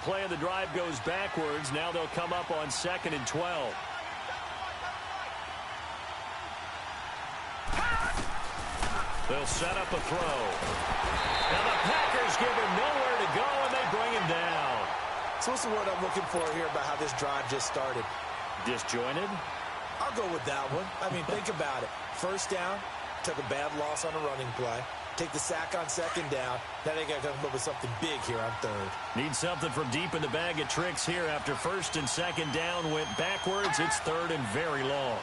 play, and the drive goes backwards. Now they'll come up on 2nd and 12. They'll set up a throw. Now the Packers give him nowhere to go, and they bring him down. So what's the word I'm looking for here about how this drive just started? Disjointed? I'll go with that one. I mean, think about it. First down, took a bad loss on a running play. Take the sack on 2nd down. Now they got to come up with something big here on 3rd. Need something from deep in the bag of tricks here after 1st and 2nd down went backwards. It's 3rd and very long.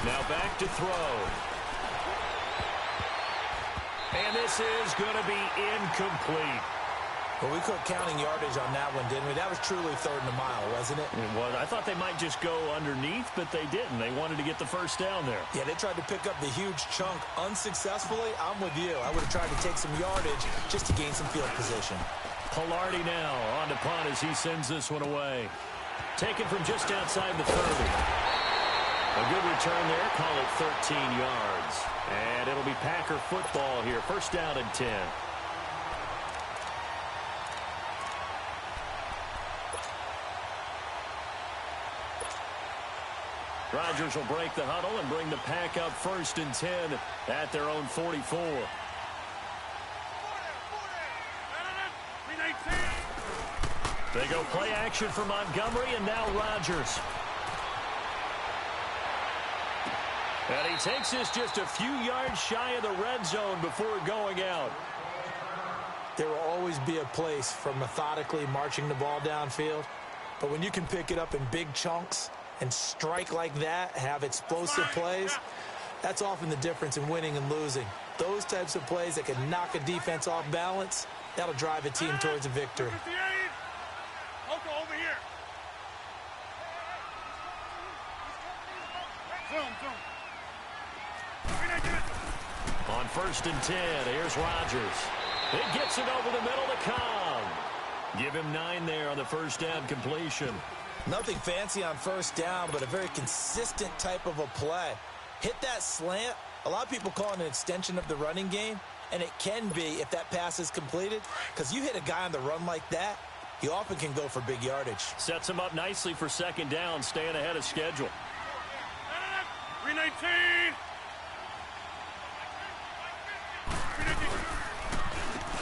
Now back to throw. And this is going to be incomplete. Well, we quit counting yardage on that one, didn't we? That was truly 3rd and a mile, wasn't it? It was. I thought they might just go underneath, but they didn't. They wanted to get the first down there. Yeah, they tried to pick up the huge chunk unsuccessfully. I'm with you. I would have tried to take some yardage just to gain some field position. Pilardi now on to punt as he sends this one away. Taken from just outside the 30. A good return there. Call it 13 yards. And it'll be Packer football here. First down and 10. Rodgers will break the huddle and bring the Pack up 1st and 10 at their own 44. They go play action for Montgomery, and now Rodgers. And he takes this just a few yards shy of the red zone before going out. There will always be a place for methodically marching the ball downfield. But when you can pick it up in big chunks and strike like that, have explosive plays, that's often the difference in winning and losing. Those types of plays that can knock a defense off balance, that'll drive a team towards a victory. Over here. Zoom. On 1st and 10, here's Rodgers. It gets it over the middle to Cobb. Give him 9 there on the first down completion. Nothing fancy on first down, but a very consistent type of a play. Hit that slant. A lot of people call it an extension of the running game, and it can be if that pass is completed, because you hit a guy on the run like that, he often can go for big yardage. Sets him up nicely for 2nd down, staying ahead of schedule. 319.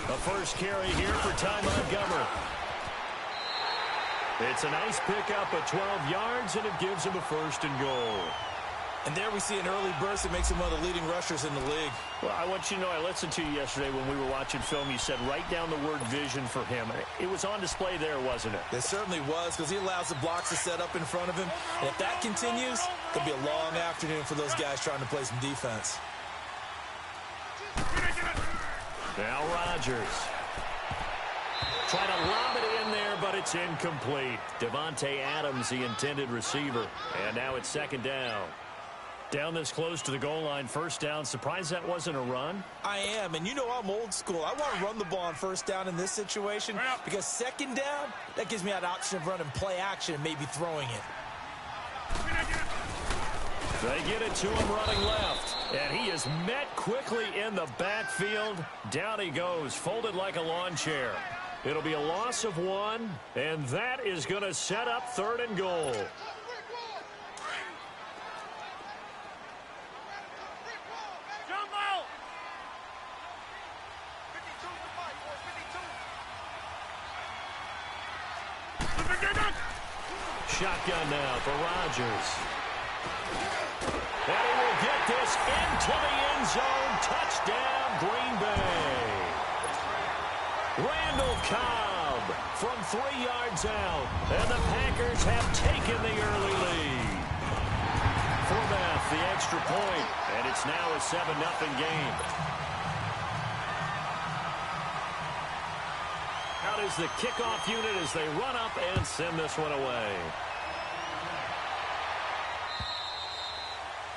The first carry here for Ty Montgomery. It's a nice pickup of 12 yards, and it gives him a 1st and goal. And there we see an early burst that makes him one of the leading rushers in the league. Well, I want you to know, I listened to you yesterday when we were watching film. You said write down the word vision for him. It was on display there, wasn't it? It certainly was, because he allows the blocks to set up in front of him. And if that continues, it'll be a long afternoon for those guys trying to play some defense. Now Rodgers. Trying to lob it in there, but it's incomplete. Devontae Adams, the intended receiver. And now it's 2nd down. Down this close to the goal line, first down. Surprised that wasn't a run? I am, and you know I'm old school. I want to run the ball on first down in this situation because 2nd down, that gives me that option of running play action and maybe throwing it. They get it to him running left, and he is met quickly in the backfield. Down he goes, folded like a lawn chair. It'll be a loss of 1, and that is going to set up 3rd and goal. Shotgun now for Rodgers. And he will get this into the end zone. Touchdown, Green Bay. Randall Cobb from 3 yards out. And the Packers have taken the early lead. Formath, the extra point. And it's now a 7-0 game. Out is the kickoff unit as they run up and send this one away.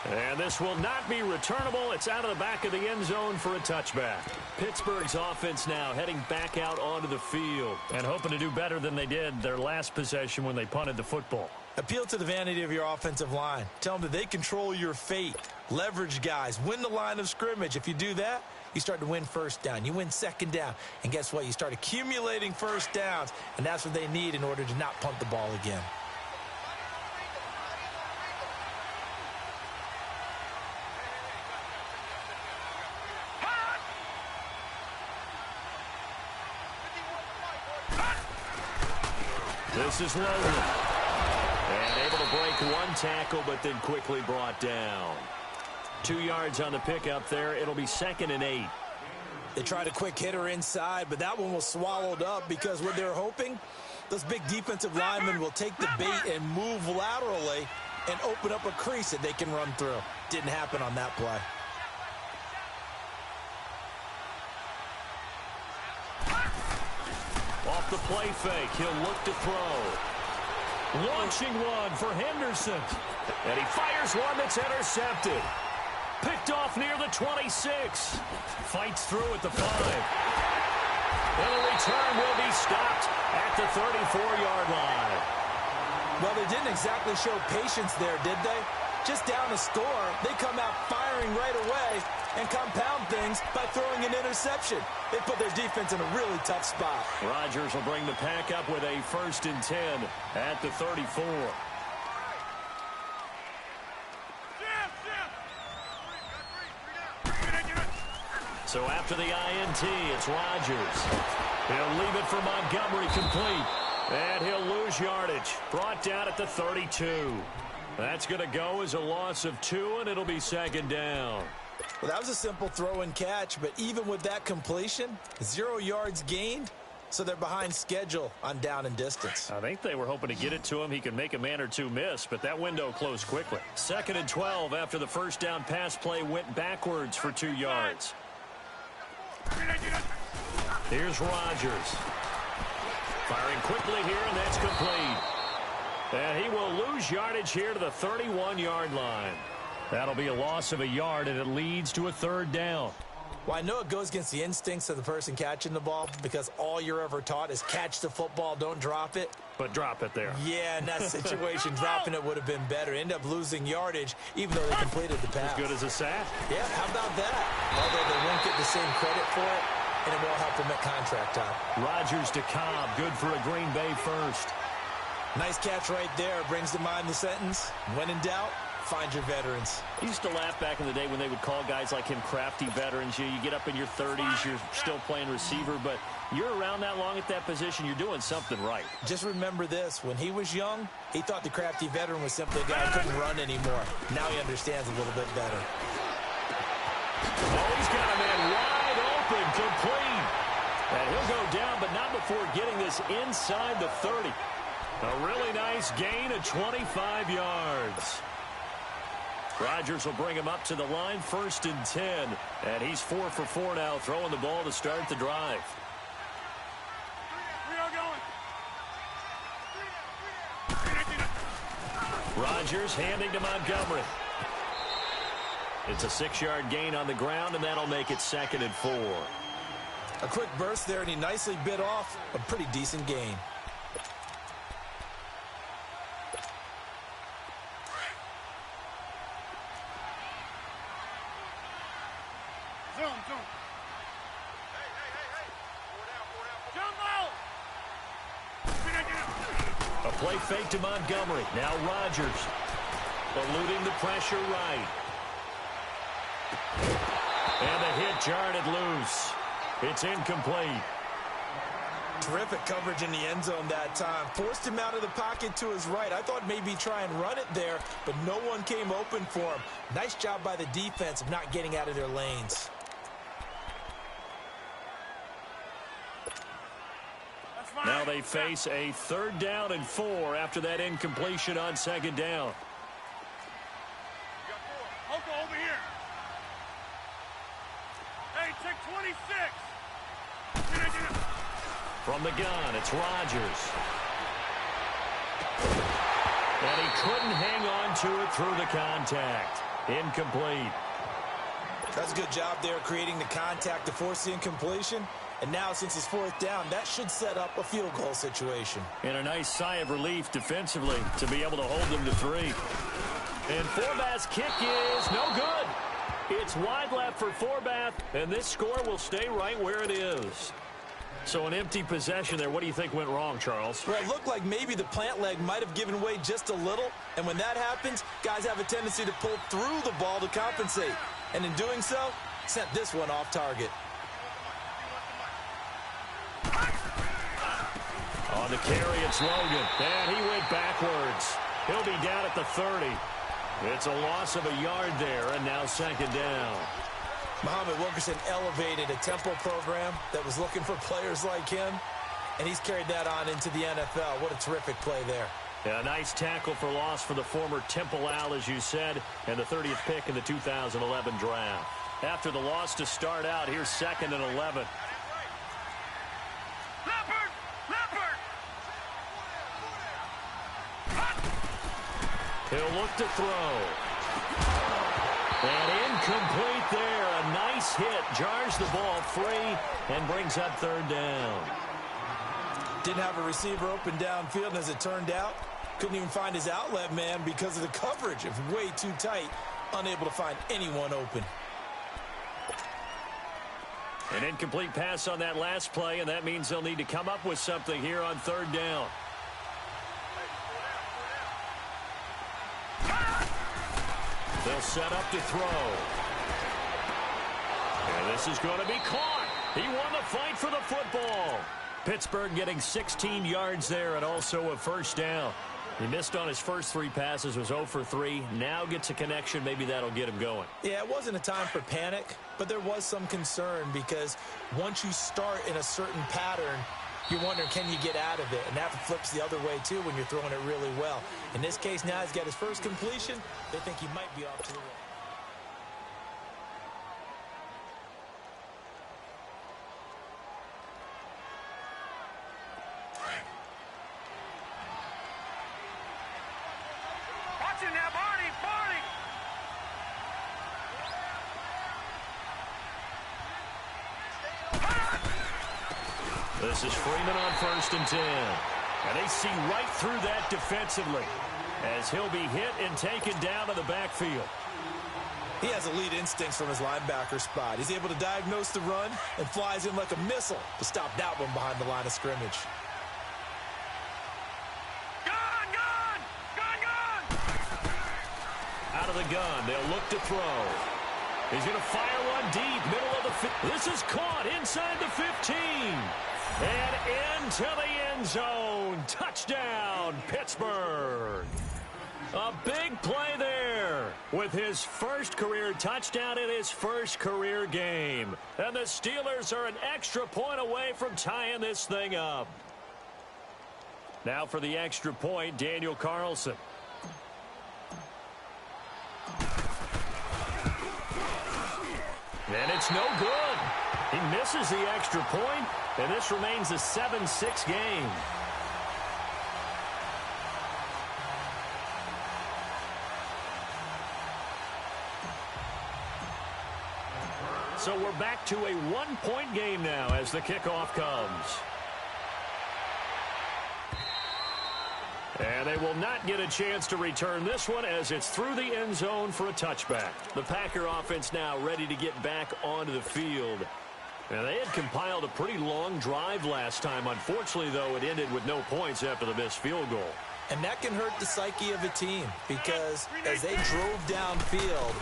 And this will not be returnable. It's out of the back of the end zone for a touchback. Pittsburgh's offense now heading back out onto the field and hoping to do better than they did their last possession when they punted the football. Appeal to the vanity of your offensive line. Tell them that they control your fate. Leverage guys. Win the line of scrimmage. If you do that, you start to win first down. You win second down. And guess what? You start accumulating first downs. And that's what they need in order to not punt the ball again. This is Logan. And able to break one tackle, but then quickly brought down. 2 yards on the pickup there. It'll be 2nd and 8. They tried a quick hitter inside, but that one was swallowed up because what they're hoping, those big defensive linemen will take the bait and move laterally and open up a crease that they can run through. Didn't happen on that play. Off the play fake, he'll look to throw. Launching one for Henderson. And he fires one that's intercepted. Picked off near the 26. Fights through at the 5. And the return will be stopped at the 34-yard line. Well, they didn't exactly show patience there, did they? Just down a score, they come out firing right away and compound things by throwing an interception. They put their defense in a really tough spot. Rodgers will bring the pack up with a 1st and 10 at the 34. So after the INT, it's Rodgers. He'll leave it for Montgomery complete. And he'll lose yardage. Brought down at the 32. That's going to go as a loss of 2, and it'll be 2nd down. Well, that was a simple throw and catch, but even with that completion, 0 yards gained, so they're behind schedule on down and distance. I think they were hoping to get it to him. He could make a man or two miss, but that window closed quickly. 2nd and 12 after the first down pass play went backwards for 2 yards. Here's Rodgers. Firing quickly here, and that's complete. And he will lose yardage here to the 31-yard line. That'll be a loss of a yard, and it leads to a 3rd down. Well, I know it goes against the instincts of the person catching the ball because all you're ever taught is catch the football, don't drop it. But drop it there. Yeah, in that situation, dropping it would have been better. End up losing yardage, even though they completed the pass. As good as a sack? Yeah, how about that? Although they won't get the same credit for it, and it won't help them at contract time. Rodgers to Cobb, good for a Green Bay 1st. Nice catch right there. Brings to mind the sentence, when in doubt, find your veterans. I used to laugh back in the day when they would call guys like him crafty veterans. You get up in your 30s, you're still playing receiver, but you're around that long at that position, you're doing something right. Just remember this. When he was young, he thought the crafty veteran was simply a guy who couldn't run anymore. Now he understands a little bit better. Oh, he's got a man wide open, complete. And he'll go down, but not before getting this inside the 30. A really nice gain of 25 yards. Rodgers will bring him up to the line, 1st and 10. And he's 4 for 4 now, throwing the ball to start the drive. Rodgers handing to Montgomery. It's a 6-yard gain on the ground, and that'll make it 2nd and 4. A quick burst there, and he nicely bit off a pretty decent gain. A play fake to Montgomery. Now Rodgers. Eluding the pressure right. And the hit jarred it loose. It's incomplete. Terrific coverage in the end zone that time. Forced him out of the pocket to his right. I thought maybe try and run it there, but no one came open for him. Nice job by the defense of not getting out of their lanes. Now they face a 3rd down and 4 after that incompletion on 2nd down. Oko over here. Hey, check 26. From the gun, it's Rodgers. And he couldn't hang on to it through the contact. Incomplete. That's a good job there creating the contact to force the incompletion. And now, since it's 4th down, that should set up a field goal situation. And a nice sigh of relief defensively to be able to hold them to 3. And Forbat's kick is no good. It's wide left for Forbath, and this score will stay right where it is. So an empty possession there. What do you think went wrong, Charles? Well, it looked like maybe the plant leg might have given way just a little, and when that happens, guys have a tendency to pull through the ball to compensate. And in doing so, sent this one off target. On the carry, it's Logan. And he went backwards. He'll be down at the 30. It's a loss of a yard there, and now second down. Muhammad Wilkerson elevated a tempo program that was looking for players like him, and he's carried that on into the NFL. What a terrific play there. Yeah, a nice tackle for loss for the former Temple Owl, as you said, and the 30th pick in the 2011 draft. After the loss to start out, here's 2nd and 11. He'll look to throw. And incomplete there. A nice hit. Jars the ball free and brings up 3rd down. Didn't have a receiver open downfield, and as it turned out, couldn't even find his outlet man because of the coverage. It was way too tight. Unable to find anyone open. An incomplete pass on that last play, and that means they'll need to come up with something here on 3rd down. They'll set up to throw. And this is going to be caught. He won the fight for the football. Pittsburgh getting 16 yards there and also a 1st down. He missed on his first 3 passes, was 0 for 3. Now gets a connection. Maybe that'll get him going. Yeah, it wasn't a time for panic, but there was some concern because once you start in a certain pattern, you're wondering, can you get out of it? And that flips the other way, too, when you're throwing it really well. In this case, now he's got his first completion. They think he might be off to the right. Watch it now, Barney! Barney! This is Freeman on 1st and 10. And they see right through that defensively as he'll be hit and taken down to the backfield. He has elite instincts from his linebacker spot. He's able to diagnose the run and flies in like a missile to stop that one behind the line of scrimmage. Gun! Gun! Gun! Gun! Out of the gun, they'll look to throw. He's going to fire one deep, middle of the field. This is caught inside the 15. And into the end zone. Touchdown, Pittsburgh. A big play there with his first career touchdown in his first career game. And the Steelers are an extra point away from tying this thing up. Now for the extra point, Daniel Carlson. And it's no good. He misses the extra point, and this remains a 7-6 game. So we're back to a one-point game now as the kickoff comes. And they will not get a chance to return this one as it's through the end zone for a touchback. The Packer offense now ready to get back onto the field. And they had compiled a pretty long drive last time. Unfortunately, though, it ended with no points after the missed field goal. And that can hurt the psyche of a team because as they drove downfield,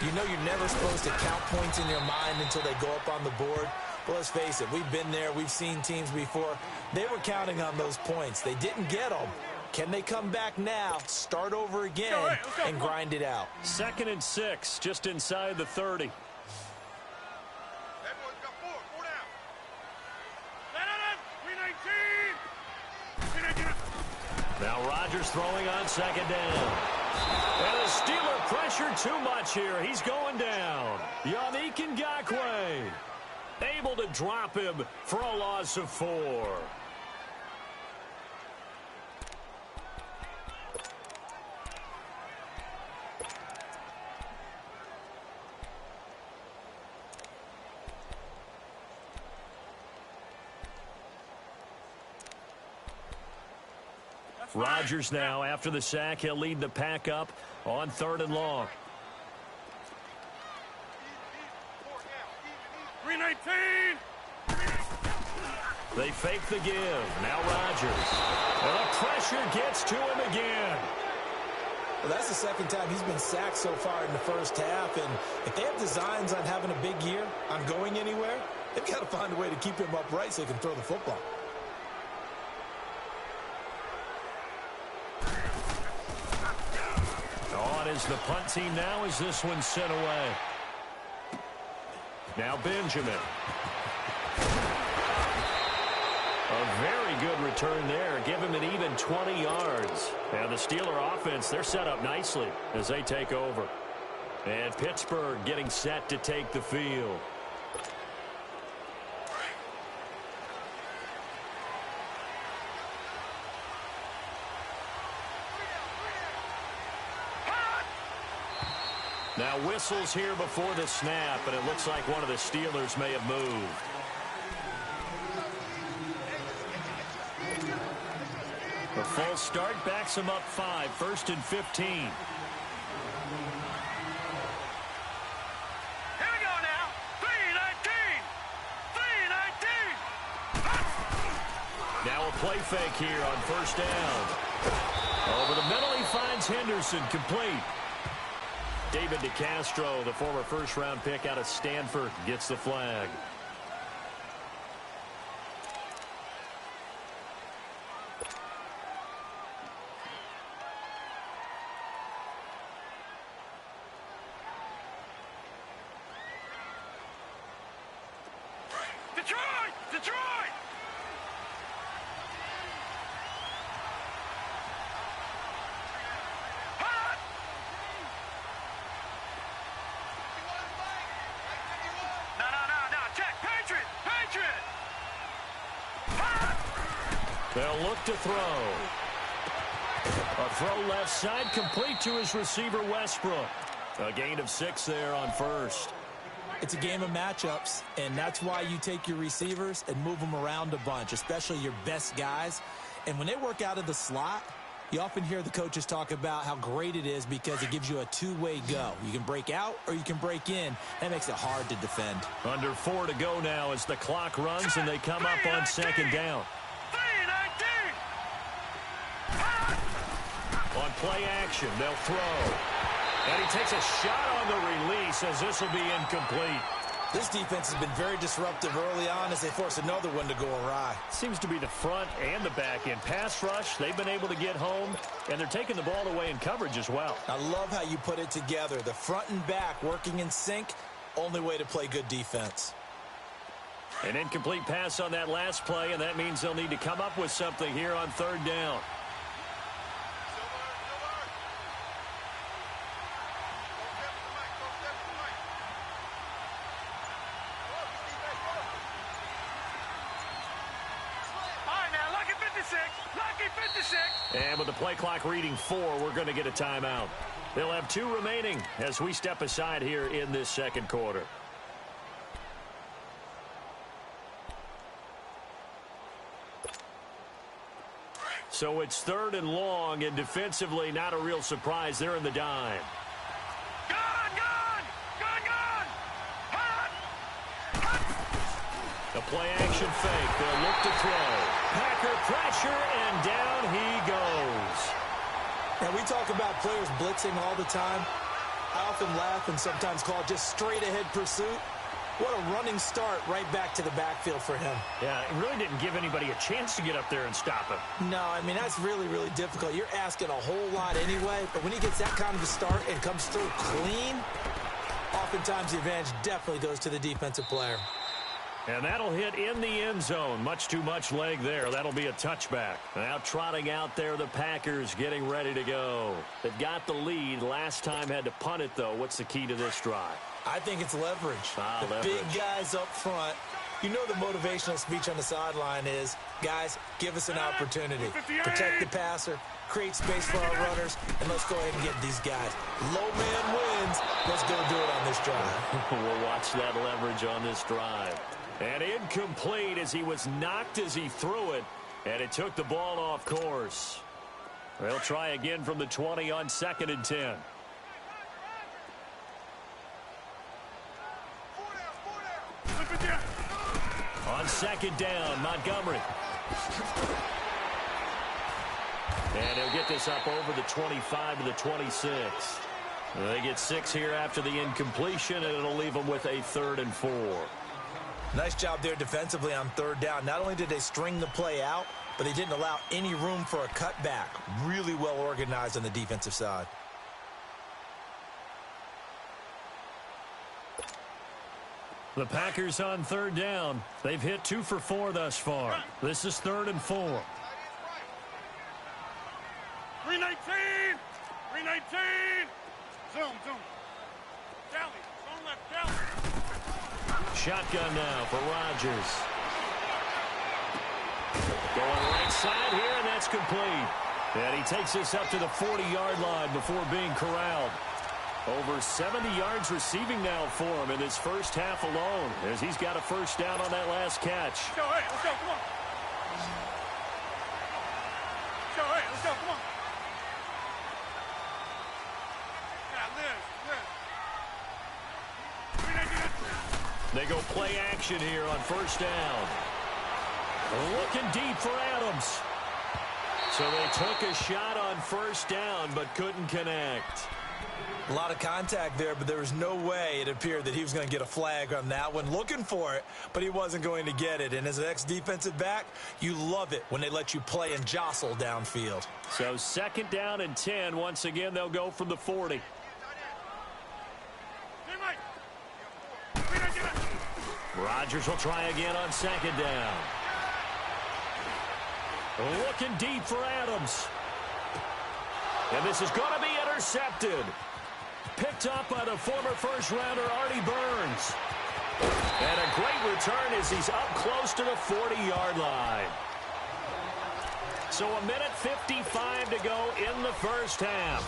you know you're never supposed to count points in your mind until they go up on the board. But let's face it, we've been there. We've seen teams before. They were counting on those points. They didn't get them. Can they come back now, start over again, and grind it out? 2nd and 6, just inside the 30. Now Rodgers throwing on 2nd down. And the Steeler pressure too much here. He's going down. Yannick Ngakoue able to drop him for a loss of 4. Rodgers now, after the sack, he'll lead the pack up on 3rd and long. fake the give. Now Rodgers. And the pressure gets to him again. Well, that's the second time he's been sacked so far in the first half. And if they have designs on having a big year, on going anywhere, they've got to find a way to keep him upright so he can throw the football. On is the punt team now as this one's sent away. Now Benjamin. A very good return there. Give him an even 20 yards. And the Steeler offense, they're set up nicely as they take over. And Pittsburgh getting set to take the field. Now whistles here before the snap, and it looks like one of the Steelers may have moved. The full start backs them up 5, 1st and 15. Here we go now. 3-19. 3-19. Now a play fake here on 1st down. Over the middle, he finds Henderson, complete. David DeCastro, the former first-round pick out of Stanford, gets the flag. Detroit! Detroit! Hot! No. Check. Patriot! Patriot! Hot! They'll look to throw. A throw left side, complete to his receiver, Westbrook. A gain of 6 there on 1st. It's a game of matchups, and that's why you take your receivers and move them around a bunch, especially your best guys. And when they work out of the slot, you often hear the coaches talk about how great it is because it gives you a two-way go. You can break out or you can break in. That makes it hard to defend. Under 4 to go now as the clock runs and they come up on 2nd down. 3-19. On play action, they'll throw. And he takes a shot on the release as this will be incomplete. This defense has been very disruptive early on as they force another one to go awry. Seems to be the front and the back end. Pass rush, they've been able to get home, and they're taking the ball away in coverage as well. I love how you put it together. The front and back working in sync, only way to play good defense. An incomplete pass on that last play, and that means they'll need to come up with something here on 3rd down. And with the play clock reading 4, we're going to get a timeout. They'll have 2 remaining as we step aside here in this 2nd quarter. So it's 3rd and long, and defensively not a real surprise. They're in the dime. Gone! Hot! The play action fake. They'll look to throw. Packer pressure, and down he goes. Now, we talk about players blitzing all the time. I often laugh and sometimes call it just straight-ahead pursuit. What a running start right back to the backfield for him. Yeah, it really didn't give anybody a chance to get up there and stop him. No, I mean, that's really, really difficult. You're asking a whole lot anyway, but when he gets that kind of a start and comes through clean, oftentimes the advantage definitely goes to the defensive player. And that'll hit in the end zone. Much too much leg there. That'll be a touchback. Now trotting out there, the Packers getting ready to go. They've got the lead. Last time had to punt it, though. What's the key to this drive? I think it's leverage. The leverage. Big guys up front. You know the motivational speech on the sideline is, guys, give us an opportunity. Protect the passer, create space for our runners, and let's go ahead and get these guys. Low man wins. Let's go do it on this drive. We'll watch that leverage on this drive. And incomplete as he was knocked as he threw it, and it took the ball off course. They'll try again from the 20 on 2nd and 10. On second down. Montgomery. And he'll get this up over the 25 to the 26. They get 6 here after the incompletion, and it'll leave them with a 3rd and 4. Nice job there defensively on 3rd down. Not only did they string the play out, but they didn't allow any room for a cutback. Really well organized on the defensive side. The Packers on 3rd down. They've hit 2 for 4 thus far. This is 3rd and 4. 319! 319! Zoom. Tally. Zone left, tally. Shotgun now for Rodgers. Going right side here, and that's complete. And he takes this up to the 40-yard line before being corralled. Over 70 yards receiving now for him in his first half alone, as he's got a first down on that last catch. Let's go, hey, let's go, come on. Let's go, hey, let's go, come on. They go play action here on first down. Looking deep for Adams. So they took a shot on first down but couldn't connect. A lot of contact there, but there was no way it appeared that he was going to get a flag on that one. Looking for it, but he wasn't going to get it. And as an ex-defensive back, you love it when they let you play and jostle downfield. So 2nd down and 10. Once again, they'll go from the 40. Rodgers will try again on 2nd down. Looking deep for Adams. And this is going to be intercepted. Picked up by the former first-rounder Artie Burns. And a great return as he's up close to the 40-yard line. So 1:55 to go in the first half.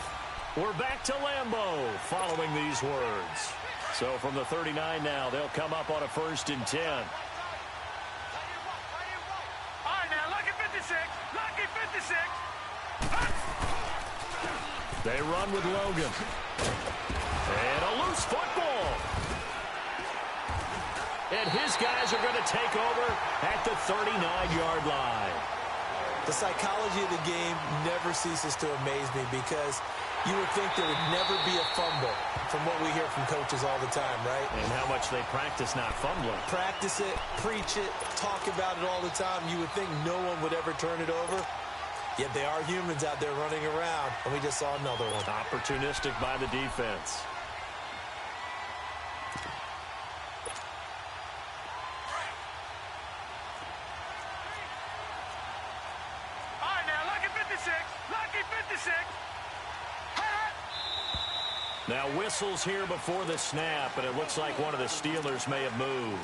We're back to Lambeau following these words. So from the 39 now, they'll come up on a 1st and 10. All right, now, lucky 56. Lucky 56. They run with Logan. And a loose football. And his guys are going to take over at the 39-yard line. The psychology of the game never ceases to amaze me because you would think there would never be a fumble from what we hear from coaches all the time, right? And how much they practice not fumbling. Practice it, preach it, talk about it all the time. You would think no one would ever turn it over. Yet they are humans out there running around, and we just saw another one. Opportunistic by the defense. All right, now, lucky 56. Lucky 56. Now whistles here before the snap, and it looks like one of the Steelers may have moved.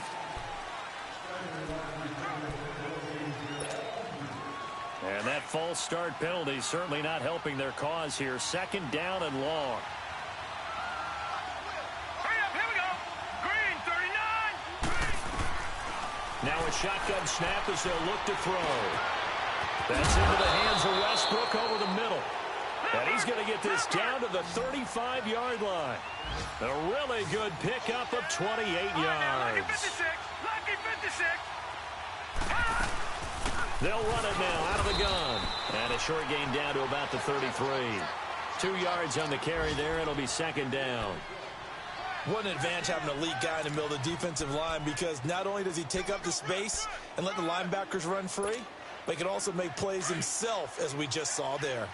And that false start penalty certainly not helping their cause here. 2nd down and long. Hurry up, here we go. Green, 39. Now a shotgun snap as they'll look to throw. That's into the hands of Westbrook over the middle. And he's going to get this down to the 35-yard line. A really good pickup of 28 yards. Lucky 56. Lucky 56. They'll run it now out of the gun. And a short gain down to about the 33. 2 yards on the carry there. It'll be 2nd down. What an advantage having an elite guy in the middle of the defensive line because not only does he take up the space and let the linebackers run free, but he can also make plays himself, as we just saw there.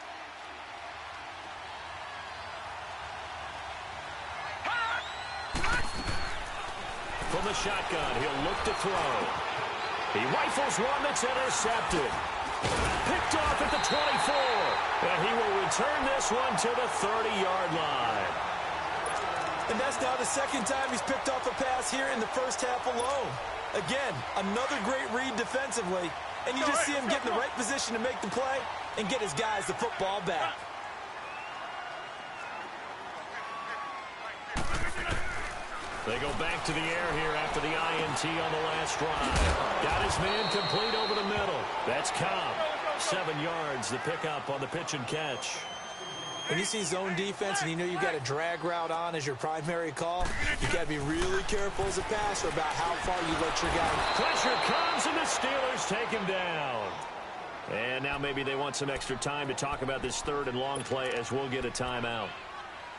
From the shotgun, he'll look to throw. He rifles one that's intercepted. Picked off at the 24. And he will return this one to the 30-yard line. And that's now the 2nd time he's picked off a pass here in the first half alone. Again, another great read defensively. And you just see him get in the right position to make the play and get his guys the football back. They go back to the air here after the INT on the last drive. Got his man complete over the middle. That's Cobb. 7 yards, the pickup on the pitch and catch. When you see zone defense and you know you've got a drag route on as your primary call, you got to be really careful as a passer about how far you let your guy. Pressure comes, and the Steelers take him down. And now maybe they want some extra time to talk about this third and long play as we'll get a timeout.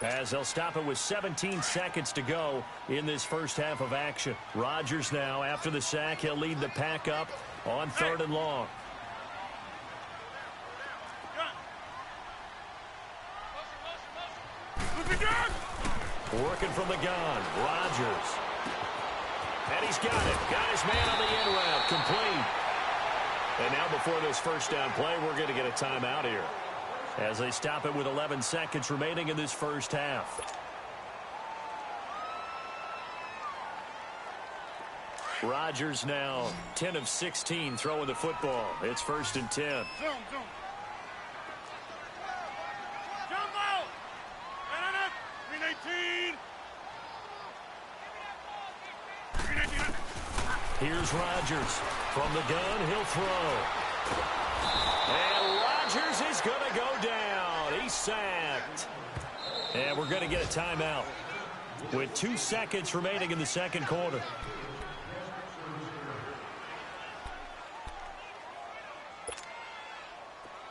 As they'll stop it with 17 seconds to go in this first half of action. Rodgers now, after the sack, he'll lead the pack up on third and long. Working from the gun, Rodgers. And he's got it. Got his man on the end route, complete. And now before this first down play, we're going to get a timeout here, as they stop it with 11 seconds remaining in this first half. Rodgers now 10 of 16 throwing the football. It's 1st and 10. Zone. Jump out! 18! Here's Rodgers. From the gun, he'll throw. And Rodgers is going to go down. He's sacked. And we're going to get a timeout with 2 seconds remaining in the second quarter.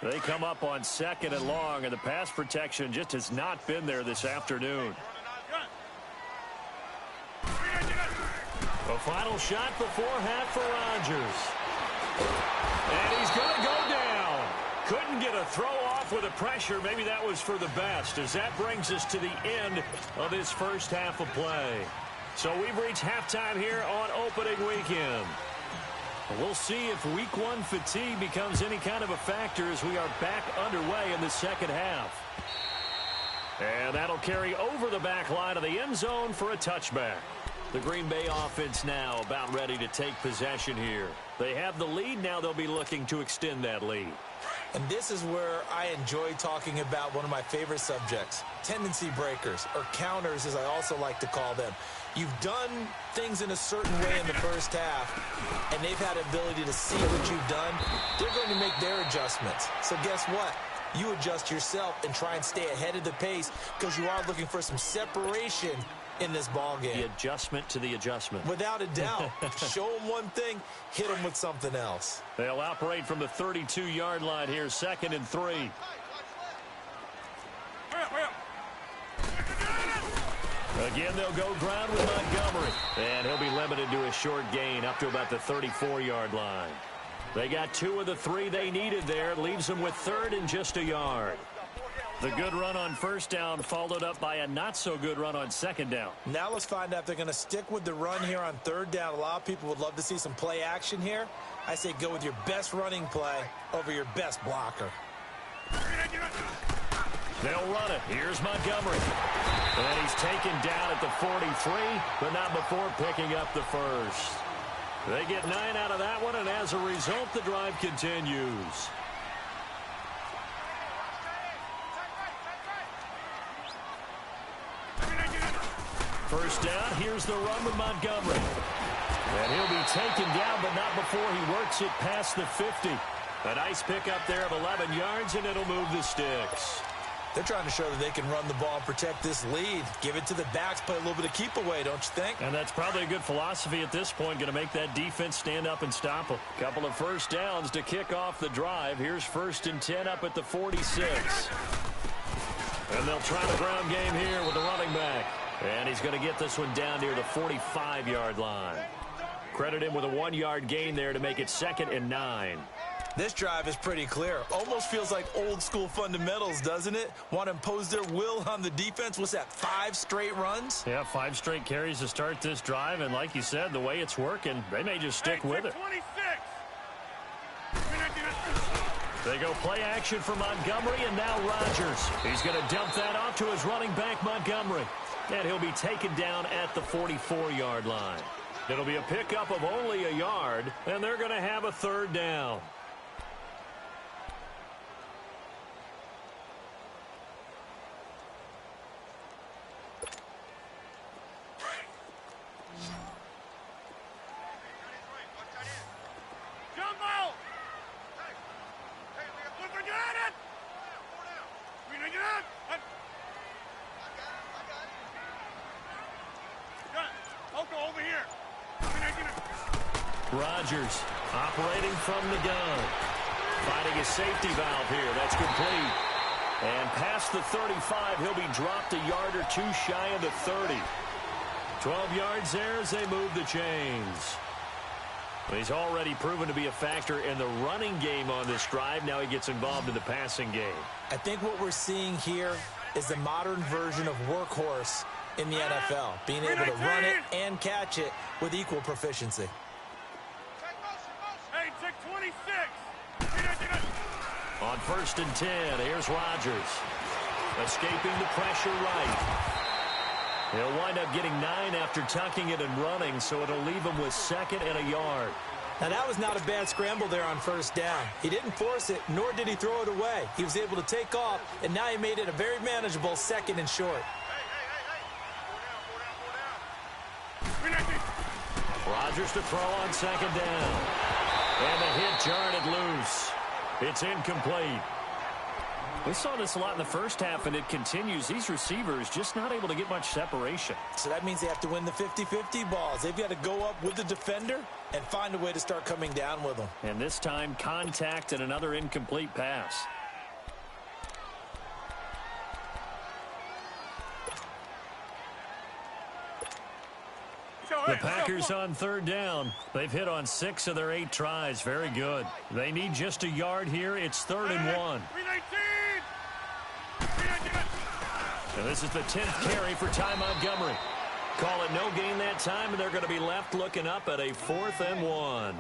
They come up on 2nd and long, and the pass protection just has not been there this afternoon. A final shot before half for Rodgers. And he's going to go down. Couldn't get a throw off with the pressure. Maybe that was for the best, as that brings us to the end of this first half of play. So we've reached halftime here on opening weekend. We'll see if week 1 fatigue becomes any kind of a factor as we are back underway in the second half. And that'll carry over the back line of the end zone for a touchback. The Green Bay offense now about ready to take possession here. They have the lead. Now they'll be looking to extend that lead. And this is where I enjoy talking about one of my favorite subjects, tendency breakers, or counters as I also like to call them. You've done things in a certain way in the first half, and they've had the ability to see what you've done. They're going to make their adjustments. So guess what? You adjust yourself and try and stay ahead of the pace, because you are looking for some separation in this ball game. The adjustment to the adjustment. Without a doubt. Show them one thing, hit them with something else. They'll operate from the 32-yard line here, 2nd and 3. Again, they'll go ground with Montgomery. And he'll be limited to a short gain up to about the 34-yard line. They got 2 of the 3 they needed there. It leaves them with 3rd and just a yard. The good run on first down followed up by a not-so-good run on 2nd down. Now let's find out if they're going to stick with the run here on 3rd down. A lot of people would love to see some play action here. I say go with your best running play over your best blocker. They'll run it. Here's Montgomery. And he's taken down at the 43, but not before picking up the first. They get 9 out of that one, and as a result, the drive continues. First down, here's the run with Montgomery. And he'll be taken down, but not before he works it past the 50. A nice pickup there of 11 yards, and it'll move the sticks. They're trying to show that they can run the ball and protect this lead. Give it to the backs, play a little bit of keep away, don't you think? And that's probably a good philosophy at this point, going to make that defense stand up and stop them. Couple of first downs to kick off the drive. Here's 1st and 10 up at the 46. And they'll try the ground game here with the running back. And he's going to get this one down near the 45-yard line. Credit him with a 1-yard gain there to make it 2nd and 9. This drive is pretty clear. Almost feels like old-school fundamentals, doesn't it? Want to impose their will on the defense. What's that, 5 straight runs? Yeah, 5 straight carries to start this drive. And like you said, the way it's working, they may just stick with it. 26. They go play action for Montgomery, and now Rodgers. He's going to dump that off to his running back, Montgomery. And he'll be taken down at the 44-yard line. It'll be a pickup of only a yard, and they're going to have a 3rd down. Loco, over here. Rodgers operating from the gun. Finding a safety valve here. That's complete. And past the 35, he'll be dropped a yard or two shy of the 30. 12 yards there as they move the chains. He's already proven to be a factor in the running game on this drive. Now he gets involved in the passing game. I think what we're seeing here is the modern version of workhorse in the NFL, being able to run it and catch it with equal proficiency. Hey, check 26. On 1st and 10, here's Rodgers. Escaping the pressure right. He'll wind up getting 9 after tucking it and running, so it'll leave him with 2nd and a yard. Now, that was not a bad scramble there on 1st down. He didn't force it, nor did he throw it away. He was able to take off, and now he made it a very manageable 2nd and short. Rodgers to throw on 2nd down. And the hit jarred it loose. It's incomplete. We saw this a lot in the first half, and it continues. These receivers just not able to get much separation. So that means they have to win the 50-50 balls. They've got to go up with the defender and find a way to start coming down with them. And this time, contact and another incomplete pass. The Packers on 3rd down. They've hit on 6 of their 8 tries. Very good. They need just a yard here. It's 3rd and 1. And this is the 10th carry for Ty Montgomery. Call it no gain that time, and they're going to be left looking up at a 4th and 1.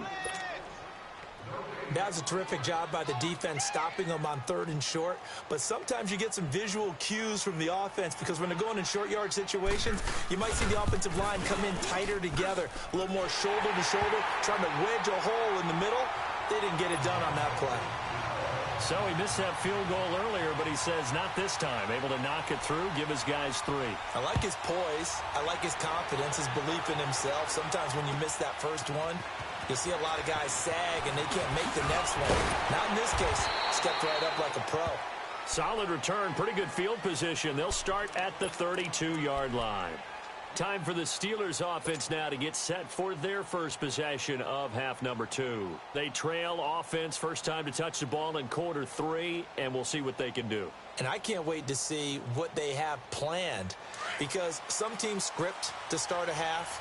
That was a terrific job by the defense stopping them on 3rd and short. But sometimes you get some visual cues from the offense, because when they're going in short yard situations, you might see the offensive line come in tighter together, a little more shoulder to shoulder, trying to wedge a hole in the middle. They didn't get it done on that play. So he missed that field goal earlier, but he says not this time. Able to knock it through, give his guys 3. I like his poise. I like his confidence, his belief in himself. Sometimes when you miss that first one, you'll see a lot of guys sag and they can't make the next one. Not in this case. Stepped right up like a pro. Solid return, pretty good field position. They'll start at the 32-yard line. Time for the Steelers offense now to get set for their first possession of half number 2. They trail offense, first time to touch the ball in quarter 3, and we'll see what they can do. And I can't wait to see what they have planned, because some teams script to start a half.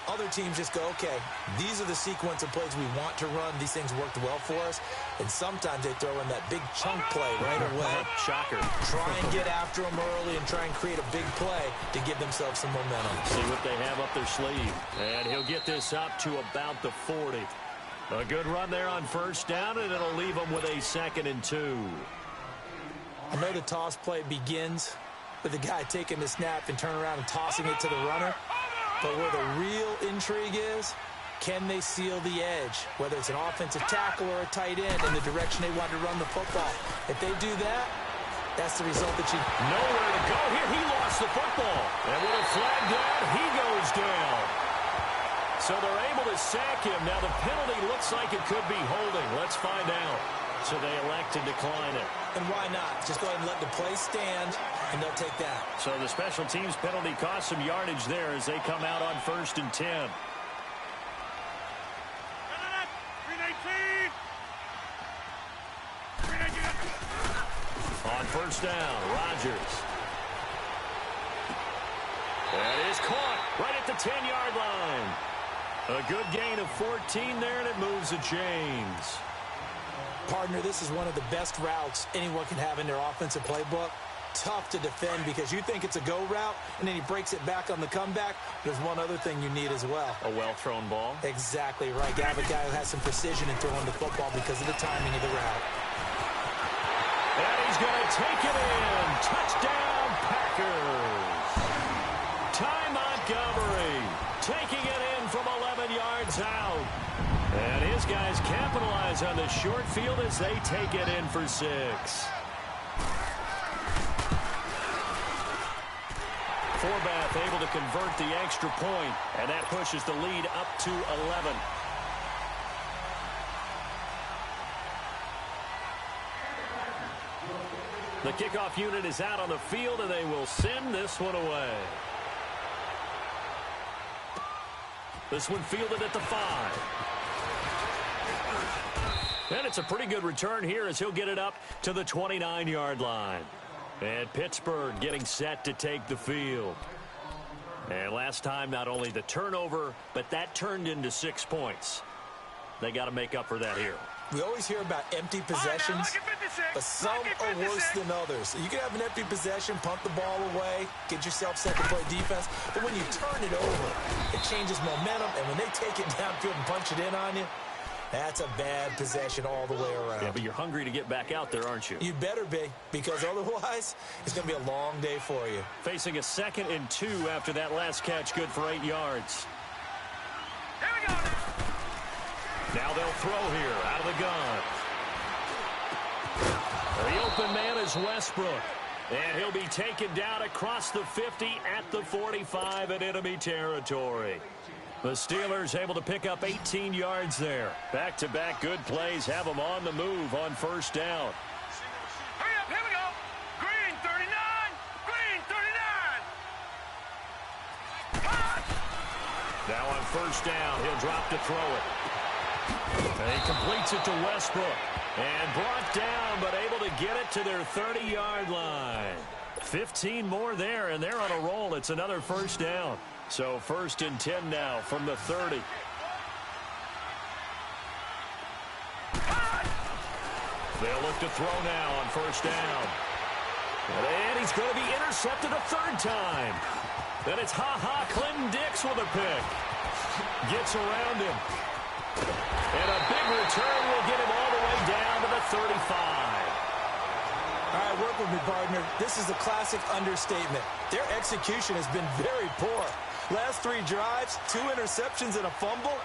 Other teams just go, okay, these are the sequence of plays we want to run. These things worked well for us. And sometimes they throw in that big chunk play right away. Shocker. Try and get after them early and try and create a big play to give themselves some momentum. See what they have up their sleeve. And he'll get this up to about the 40. A good run there on 1st down, and it'll leave them with a 2nd and 2. I know the toss play begins with the guy taking the snap and turning around and tossing it to the runner. But where the real intrigue is, can they seal the edge, whether it's an offensive tackle or a tight end, in the direction they want to run the football? If they do that, that's the result that you... Nowhere to go here. He lost the football. And with a flag down, he goes down. So they're able to sack him. Now the penalty looks like it could be holding. Let's find out. So they elect to decline it. And why not? Just go ahead and let the play stand, and they'll take that. So the special teams penalty cost some yardage there as they come out on 1st and 10. On 1st down, Rodgers. That is caught right at the 10-yard line. A good gain of 14 there, and it moves the chains. Partner, this is one of the best routes anyone can have in their offensive playbook. Tough to defend because you think it's a go route, and then he breaks it back on the comeback. There's one other thing you need as well. A well-thrown ball? Exactly right. You have a guy who has some precision in throwing the football because of the timing of the route. And he's going to take it in. Touchdown, Packers. Ty Montgomery taking it in from 11 yards out. And his guys capitalize on the short field as they take it in for 6. Forbath able to convert the extra point, and that pushes the lead up to 11. The kickoff unit is out on the field, and they will send this one away. This one fielded at the 5. And it's a pretty good return here as he'll get it up to the 29-yard line. And Pittsburgh getting set to take the field. And last time, not only the turnover, but that turned into 6 points. They got to make up for that here. We always hear about empty possessions, but some are worse than others. You can have an empty possession, punt the ball away, get yourself set to play defense, but when you turn it over, it changes momentum, and when they take it downfield and punch it in on you, that's a bad possession all the way around. Yeah, but you're hungry to get back out there, aren't you? You better be, because otherwise, it's going to be a long day for you. Facing a 2nd and 2 after that last catch, good for 8 yards. Here we go. Now they'll throw here out of the gun. The open man is Westbrook. And he'll be taken down across the 50 at the 45 in enemy territory. The Steelers able to pick up 18 yards there. Back-to-back good plays have them on the move on first down. Hurry up, here we go. Green 39. Green 39. Now on first down, he'll drop to throw it. And he completes it to Westbrook. And brought down, but able to get it to their 30-yard line. 15 more there, and they're on a roll. It's another first down. So 1st and 10 now from the 30. They'll look to throw now on first down. And he's going to be intercepted a 3rd time. Then it's Clinton Dix with a pick. Gets around him. And a big return will get him all the way down to the 35. All right, work with me, partner. This is a classic understatement. Their execution has been very poor. Last 3 drives, 2 interceptions and a fumble.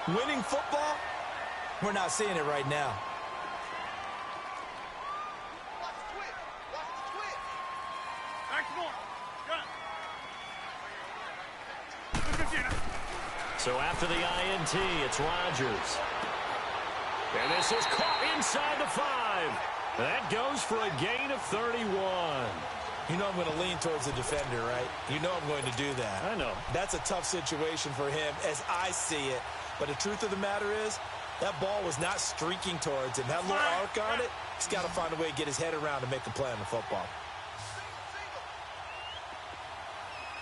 Winning football? We're not seeing it right now. So after the INT, it's Rodgers. And this is caught inside the 5. That goes for a gain of 31. You know I'm going to lean towards the defender, right? You know I'm going to do that. I know. That's a tough situation for him as I see it. But the truth of the matter is, that ball was not streaking towards him. That little arc on it, he's got to find a way to get his head around to make a play on the football.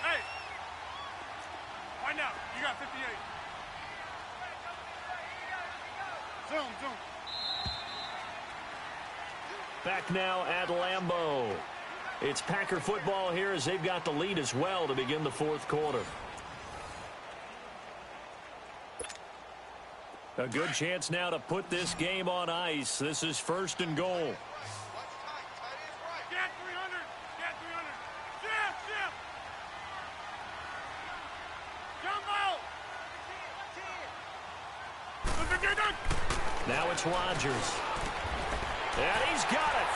Hey, wind out. You got 58. Zoom. Back now at Lambeau. It's Packer football here as they've got the lead as well to begin the 4th quarter. A good chance now to put this game on ice. This is 1st and goal. Get 300. Get 300. Jump out. Now it's Rodgers. And he's got it.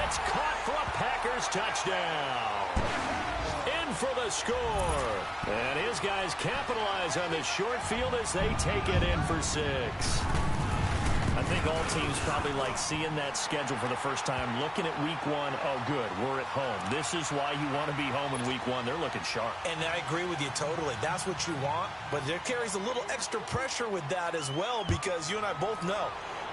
It's caught for a Packers touchdown. In for the score. And his guys capitalize on the short field as they take it in for 6. I think all teams probably like seeing that schedule for the first time, looking at week 1. Oh, good, we're at home. This is why you want to be home in week 1. They're looking sharp. And I agree with you totally. That's what you want. But there carries a little extra pressure with that as well, because you and I both know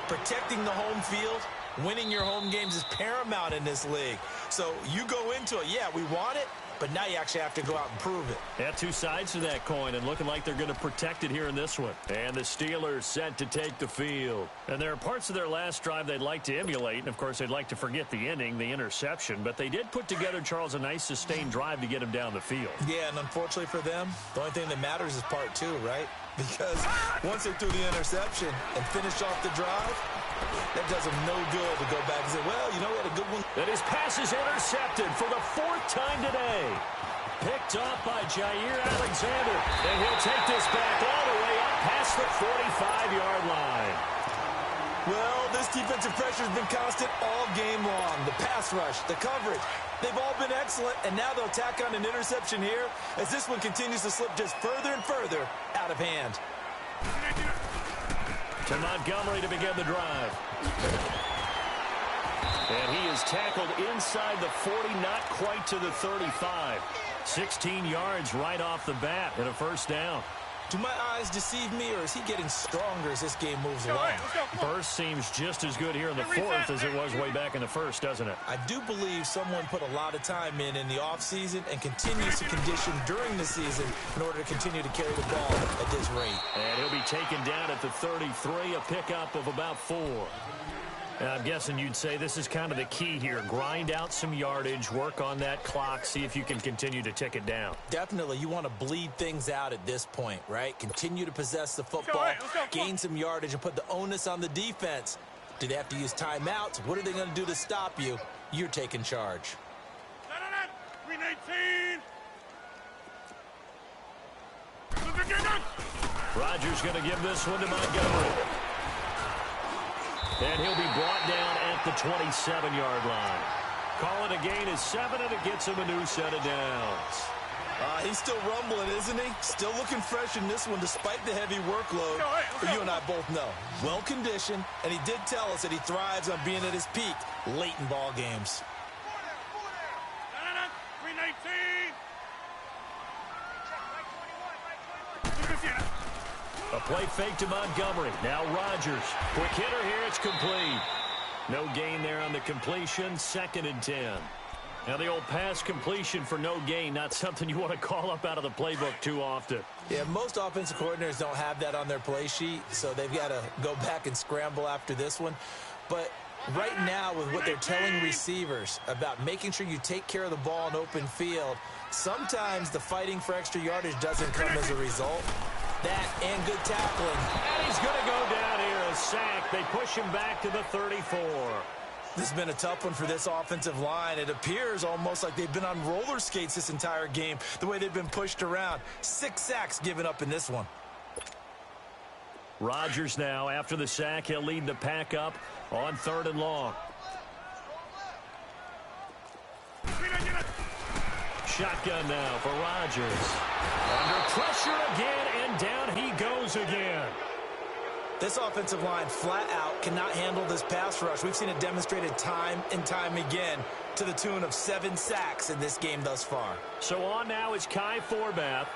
protecting the home field, winning your home games is paramount in this league. So you go into it, yeah, we want it, but now you actually have to go out and prove it. Yeah, 2 sides to that coin, and looking like they're going to protect it here in this one. And the Steelers set to take the field. And there are parts of their last drive they'd like to emulate, and of course they'd like to forget the inning, the interception, but they did put together, Charles, a nice sustained drive to get him down the field. Yeah, and unfortunately for them, the only thing that matters is part 2, right? Because once they threw the interception and finished off the drive, that does them no good to go back and say, well, you know, we had a good one. And his pass is intercepted for the 4th time today. Picked off by Jair Alexander. And he'll take this back all the way up past the 45-yard line. Well, this defensive pressure has been constant all game long. The pass rush, the coverage, they've all been excellent, and now they'll tack on an interception here as this one continues to slip just further and further out of hand. To Montgomery to begin the drive. And he is tackled inside the 40, not quite to the 35. 16 yards right off the bat and a first down. Do my eyes deceive me, or is he getting stronger as this game moves along? Burst seems just as good here in the fourth as it was way back in the first, doesn't it? I do believe someone put a lot of time in the offseason and continues to condition during the season in order to continue to carry the ball at this rate. And he'll be taken down at the 33, a pickup of about 4. And I'm guessing you'd say this is kind of the key here. Grind out some yardage, work on that clock, see if you can continue to tick it down. Definitely, you want to bleed things out at this point, right? Continue to possess the football, gain some yardage, and put the onus on the defense. Do they have to use timeouts? What are they going to do to stop you? You're taking charge. 319. Rodgers going to give this one to Montgomery. And he'll be brought down at the 27-yard line. Call it a gain of 7, and it gets him a new set of downs. He's still rumbling, isn't he? Still looking fresh in this one despite the heavy workload. But you and I both know, well-conditioned, and he did tell us that he thrives on being at his peak late in ball games. 319. A play fake to Montgomery. Now Rodgers. Quick hitter here. It's complete. No gain there on the completion. 2nd and 10. Now the old pass completion for no gain, not something you want to call up out of the playbook too often. Yeah, most offensive coordinators don't have that on their play sheet, so they've got to go back and scramble after this one. But right now, with what they're telling receivers about making sure you take care of the ball in open field, sometimes the fighting for extra yardage doesn't come as a result. That and good tackling. And he's going to go down here, a sack. They push him back to the 34. This has been a tough one for this offensive line. It appears almost like they've been on roller skates this entire game, the way they've been pushed around. 6 sacks given up in this one. Rodgers now, after the sack, he'll lead the pack up on 3rd and long. Shotgun now for Rodgers. Under pressure again, and down he goes again. This offensive line flat out cannot handle this pass rush. We've seen it demonstrated time and time again to the tune of 7 sacks in this game thus far. So on now is Kai Forbath.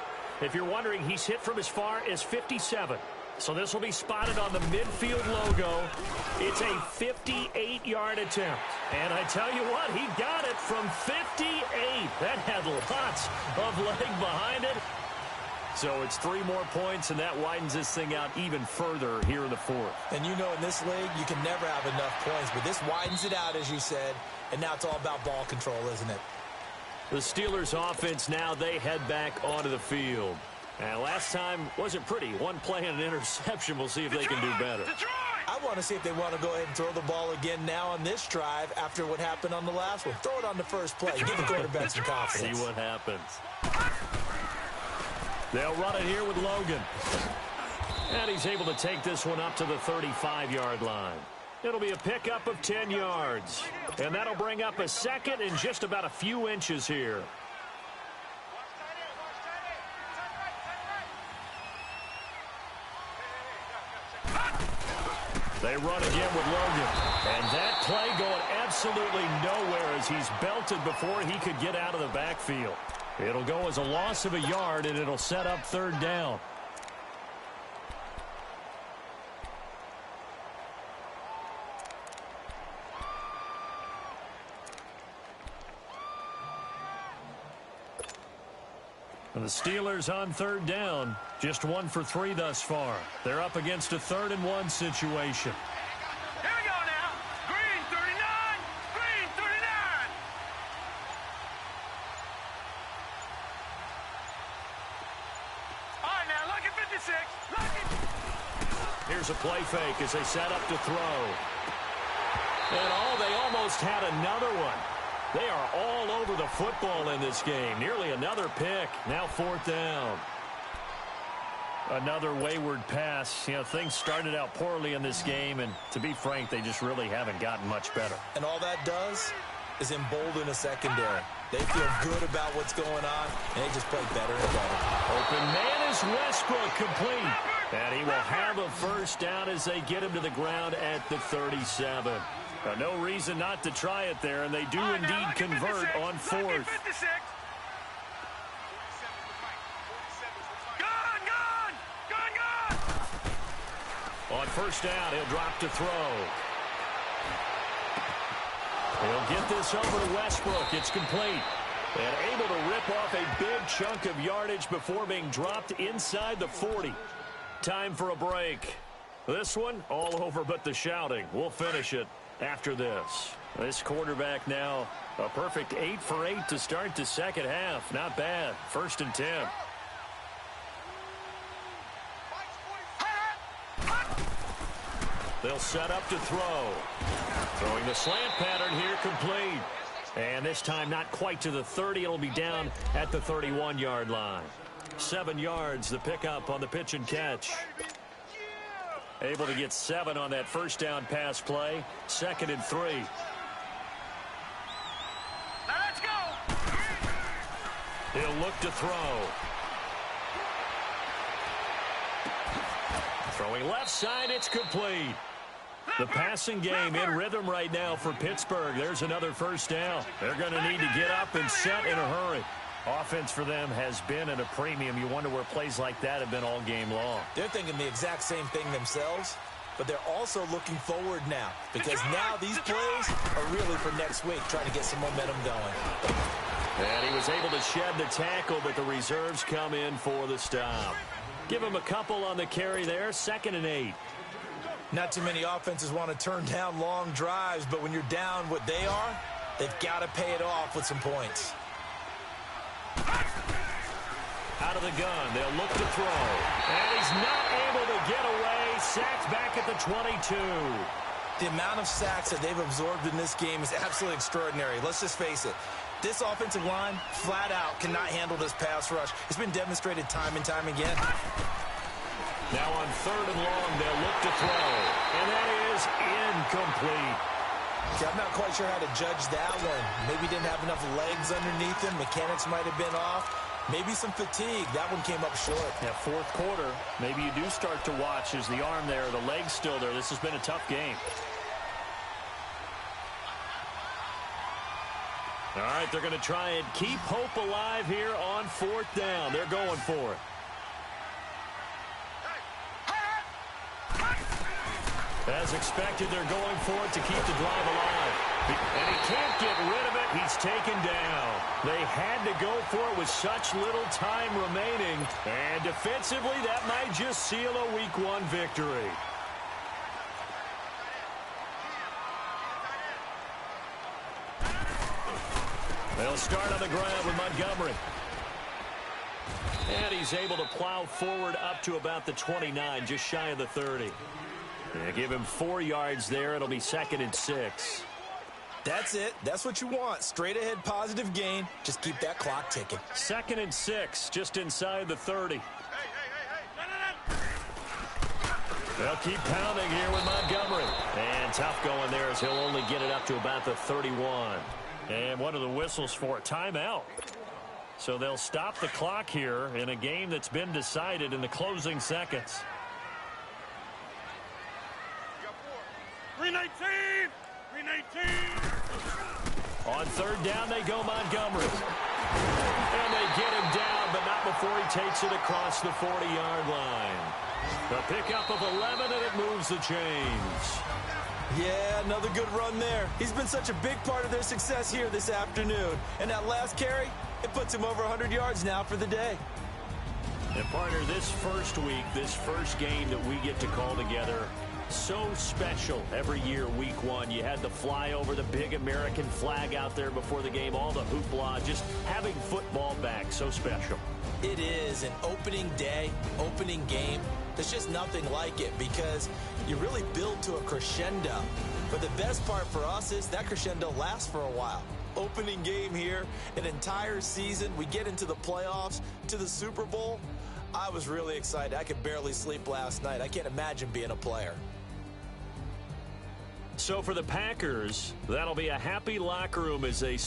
If you're wondering, he's hit from as far as 57. So this will be spotted on the midfield logo. It's a 58-yard attempt. And I tell you what, he got it from 58. That had lots of leg behind it. So it's 3 more points, and that widens this thing out even further here in the 4th. And you know in this league, you can never have enough points, but this widens it out, as you said, and now it's all about ball control, isn't it? The Steelers offense now, they head back onto the field. And last time wasn't pretty. 1 play and an interception. We'll see if they can do better. I want to see if they want to go ahead and throw the ball again now on this drive after what happened on the last one. Throw it on the first play. Give the quarterback some confidence. See what happens. They'll run it here with Logan. And he's able to take this one up to the 35-yard line. It'll be a pickup of 10 yards. And that'll bring up a 2nd and just about a few inches here. They run again with Logan. And that play going absolutely nowhere as he's belted before he could get out of the backfield. It'll go as a loss of a yard, and it'll set up 3rd down. And the Steelers on 3rd down. Just 1 for 3 thus far. They're up against a 3rd and 1 situation. Here we go now. Green 39. Green 39. All right, now look at 56. Look at. Here's a play fake as they set up to throw. And they almost had another one. They are all over the football in this game. Nearly another pick. Now 4th down. Another wayward pass. You know, things started out poorly in this game, and to be frank, they just really haven't gotten much better. And all that does is embolden a secondary. They feel good about what's going on, and they just play better and better. Open man is Westbrook, complete. And he will have a 1st down as they get him to the ground at the 37. No reason not to try it there, and they do indeed convert on 4th. Gone, gone. first down. He'll drop to throw. He'll get this over to Westbrook. It's complete. And able to rip off a big chunk of yardage before being dropped inside the 40. Time for a break. This one, all over but the shouting. We'll finish it after this. This quarterback now, a perfect 8 for 8 to start the second half. Not bad. 1st and 10. They'll set up to throw. Throwing the slant pattern here, complete. And this time not quite to the 30. It'll be down at the 31-yard line. 7 yards, the pickup on the pitch and catch. Able to get 7 on that first down pass play. 2nd and 3. Now let's go. He'll look to throw. Throwing left side, it's complete. The passing game in rhythm right now for Pittsburgh. There's another first down. They're going to need to get up and set in a hurry. Offense for them has been at a premium. You wonder where plays like that have been all game long. They're thinking the exact same thing themselves, but they're also looking forward now because now these plays are really for next week, trying to get some momentum going. And he was able to shed the tackle, but the reserves come in for the stop. Give him a couple on the carry there. 2nd and 8. Not too many offenses want to turn down long drives, but when you're down what they are, they've got to pay it off with some points. Out of the gun, they'll look to throw. And he's not able to get away. Sacked back at the 22. The amount of sacks that they've absorbed in this game is absolutely extraordinary. Let's just face it. This offensive line, flat out, cannot handle this pass rush. It's been demonstrated time and time again. Now on 3rd and long, they'll look to throw. And that is incomplete. See, I'm not quite sure how to judge that one. Maybe didn't have enough legs underneath him. Mechanics might have been off. Maybe some fatigue. That one came up short. Yeah, 4th quarter, maybe you do start to watch as the arm there, the leg's still there. This has been a tough game. All right, they're going to try and keep hope alive here on 4th down. They're going for it. As expected, they're going for it to keep the drive alive. And he can't get rid of it. He's taken down. They had to go for it with such little time remaining. And defensively, that might just seal a Week 1 victory. They'll start on the ground with Montgomery. And he's able to plow forward up to about the 29, just shy of the 30. They give him 4 yards there. It'll be 2nd and 6. That's it. That's what you want. Straight ahead positive gain. Just keep that clock ticking. 2nd and 6, just inside the 30. They'll keep pounding here with Montgomery. And tough going there as he'll only get it up to about the 31. And what are the whistles for? Timeout. So they'll stop the clock here in a game that's been decided in the closing seconds. 319! 319! On 3rd down, they go Montgomery. And they get him down, but not before he takes it across the 40-yard line. The pickup of 11, and it moves the chains. Yeah, another good run there. He's been such a big part of their success here this afternoon. And that last carry, it puts him over 100 yards now for the day. And partner, this first week, this first game that we get to call together, so special every year, Week 1. You had the flyover, the big American flag out there before the game, all the hoopla, just having football back, so special. It is an opening day, opening game. There's just nothing like it because you really build to a crescendo. But the best part for us is that crescendo lasts for a while. Opening game here, an entire season. We get into the playoffs, to the Super Bowl. I was really excited. I could barely sleep last night. I can't imagine being a player. So for the Packers, that'll be a happy locker room as they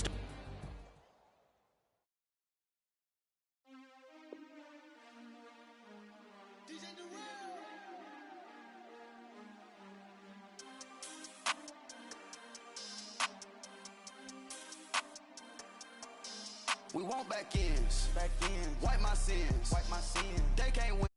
We want back ends. Wipe my sins. They can't win.